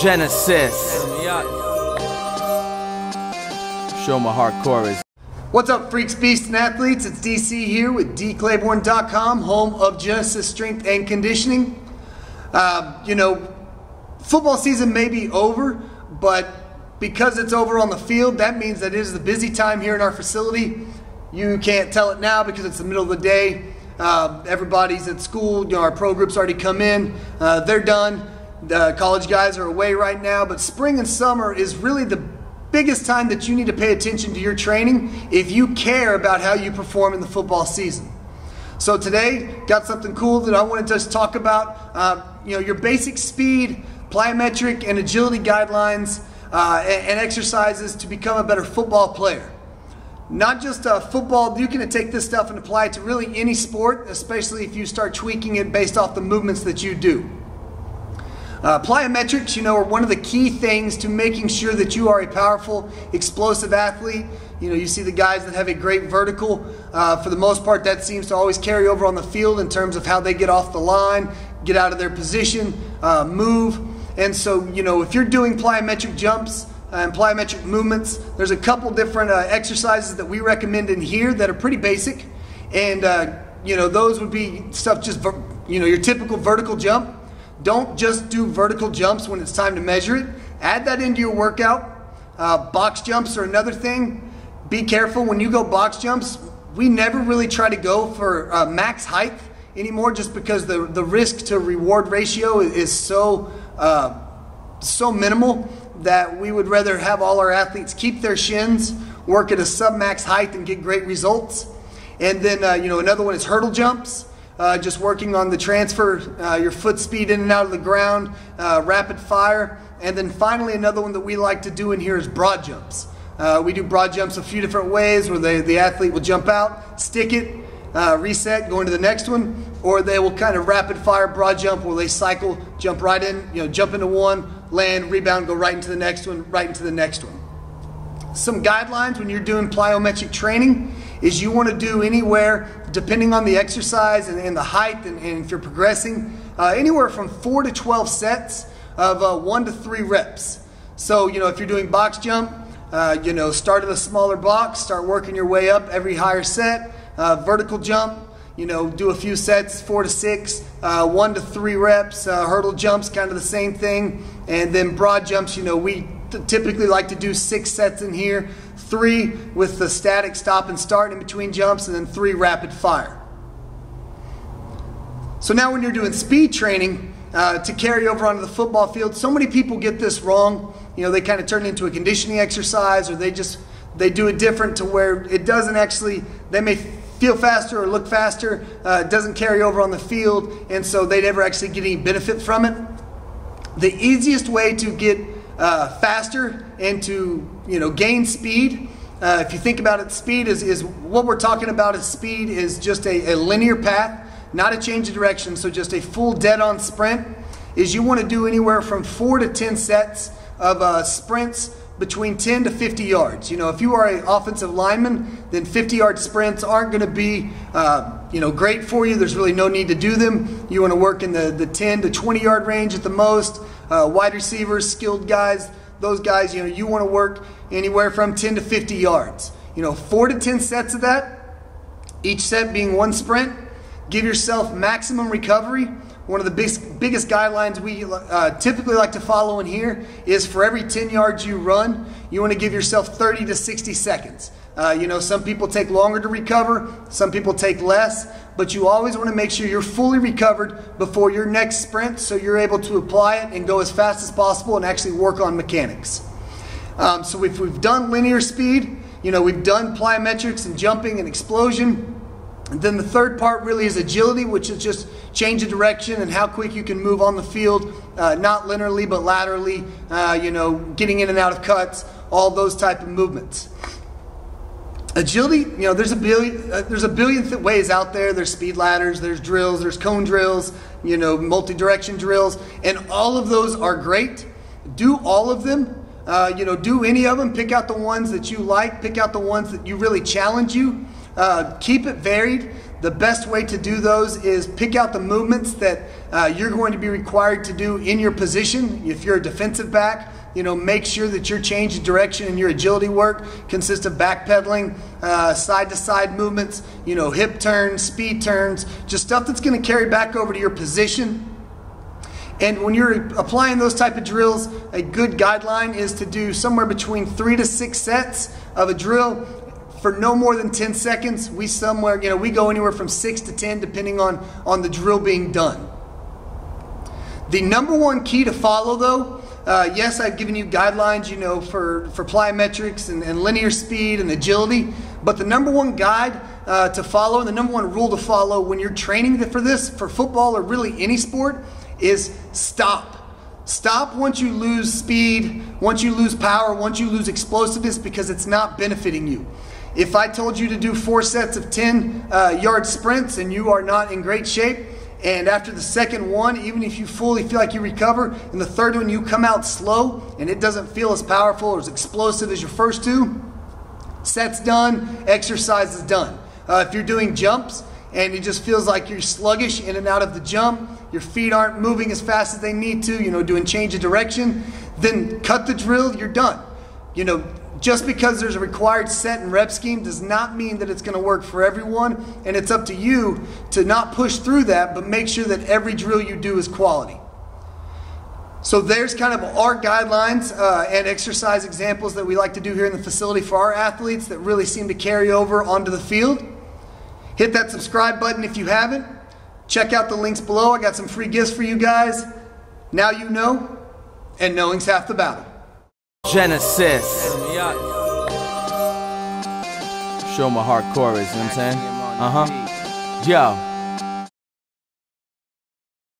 Genesis. Show my hardcore is. What's up, freaks, beasts, and athletes? It's DC here with dclayborn.com, home of Genesis Strength and Conditioning. Football season may be over, but because it's over on the field, that means that it is the busy time here in our facility. You can't tell it now because it's the middle of the day. Everybody's at school. Our pro groups already come in. They're done. The college guys are away right now, but spring and summer is really the biggest time that you need to pay attention to your training if you care about how you perform in the football season. So today, got something cool that I wanted to just talk about. Your basic speed, plyometric, and agility guidelines and exercises to become a better football player. Not just football, you can take this stuff and apply it to really any sport, especially if you start tweaking it based off the movements that you do. Plyometrics, are one of the key things to making sure that you are a powerful, explosive athlete. You see the guys that have a great vertical. For the most part, that seems to always carry over on the field in terms of how they get off the line, get out of their position, move. And so, if you're doing plyometric jumps and plyometric movements, there's a couple different exercises that we recommend in here that are pretty basic. And, those would be stuff just, your typical vertical jump. Don't just do vertical jumps when it's time to measure it. Add that into your workout. Box jumps are another thing. Be careful when you go box jumps. We never really try to go for max height anymore, just because the risk to reward ratio is so minimal that we would rather have all our athletes keep their shins, work at a sub-max height, and get great results. And then another one is hurdle jumps. Just working on the transfer, your foot speed in and out of the ground, rapid fire. And then finally, another one that we like to do in here is broad jumps. We do broad jumps a few different ways, where the athlete will jump out, stick it, reset, go into the next one, or they will kind of rapid fire broad jump where they cycle, jump right in, jump into one, land, rebound, go right into the next one, right into the next one. Some guidelines when you're doing plyometric training is you want to do anywhere, depending on the exercise and the height, and if you're progressing, anywhere from 4 to 12 sets of 1 to 3 reps. So, if you're doing box jump, start at a smaller box, start working your way up every higher set. Vertical jump, do a few sets, 4 to 6, 1 to 3 reps. Hurdle jumps, kind of the same thing. And then broad jumps, we typically like to do 6 sets in here, 3 with the static stop and start in between jumps, and then 3 rapid fire. So now when you're doing speed training to carry over onto the football field, so many people get this wrong. They kind of turn it into a conditioning exercise, or they do it different to where it doesn't actually, they may feel faster or look faster, it doesn't carry over on the field, and so they never actually get any benefit from it. The easiest way to get faster and to gain speed, if you think about it, speed is what we're talking about. Is speed is just a linear path, not a change of direction. So just a full dead-on sprint is you want to do anywhere from 4 to 10 sets of sprints between 10 to 50 yards. If you are an offensive lineman, then 50-yard sprints aren't going to be great for you. There's really no need to do them. You want to work in the 10 to 20-yard range at the most. Wide receivers, skilled guys, those guys, you want to work anywhere from 10 to 50 yards. 4 to 10 sets of that, each set being 1 sprint. Give yourself maximum recovery. One of the biggest guidelines we typically like to follow in here is for every 10 yards you run, you want to give yourself 30 to 60 seconds. Some people take longer to recover, some people take less, but you always want to make sure you're fully recovered before your next sprint, so you're able to apply it and go as fast as possible and actually work on mechanics. So if we've done linear speed, we've done plyometrics and jumping and explosion. And then the third part really is agility, which is just change of direction and how quick you can move on the field, not linearly but laterally, getting in and out of cuts, all those type of movements. Agility, there's a billion ways out there. There's speed ladders, there's drills, there's cone drills, multi-direction drills, and all of those are great. Do all of them. Do any of them. Pick out the ones that you like. Pick out the ones that you really challenge you. Keep it varied. The best way to do those is pick out the movements that you're going to be required to do in your position. If you're a defensive back, make sure that your change of direction and your agility work consists of backpedaling, side-to-side movements, hip turns, speed turns, just stuff that's going to carry back over to your position. And when you're applying those type of drills, a good guideline is to do somewhere between 3 to 6 sets of a drill for no more than 10 seconds. We go anywhere from 6 to 10 depending on the drill being done. The number one key to follow though, yes, I've given you guidelines, for plyometrics and linear speed and agility, but the number one guide to follow, and the number one rule to follow when you're training for football or really any sport is stop. Stop once you lose speed, once you lose power, once you lose explosiveness, because it's not benefiting you. If I told you to do 4 sets of 10-yard sprints and you are not in great shape, and after the second one, even if you fully feel like you recover, in the third one you come out slow and it doesn't feel as powerful or as explosive as your first 2, set's done, exercise is done. If you're doing jumps and it just feels like you're sluggish in and out of the jump, your feet aren't moving as fast as they need to, doing change of direction, then cut the drill, you're done. Just because there's a required set and rep scheme does not mean that it's going to work for everyone, and it's up to you to not push through that, but make sure that every drill you do is quality. So there's kind of our guidelines and exercise examples that we like to do here in the facility for our athletes that really seem to carry over onto the field. Hit that subscribe button if you haven't. Check out the links below. I got some free gifts for you guys. Now you know, and knowing's half the battle. Genesis. Show my hardcore is, you know what I'm saying? Yo.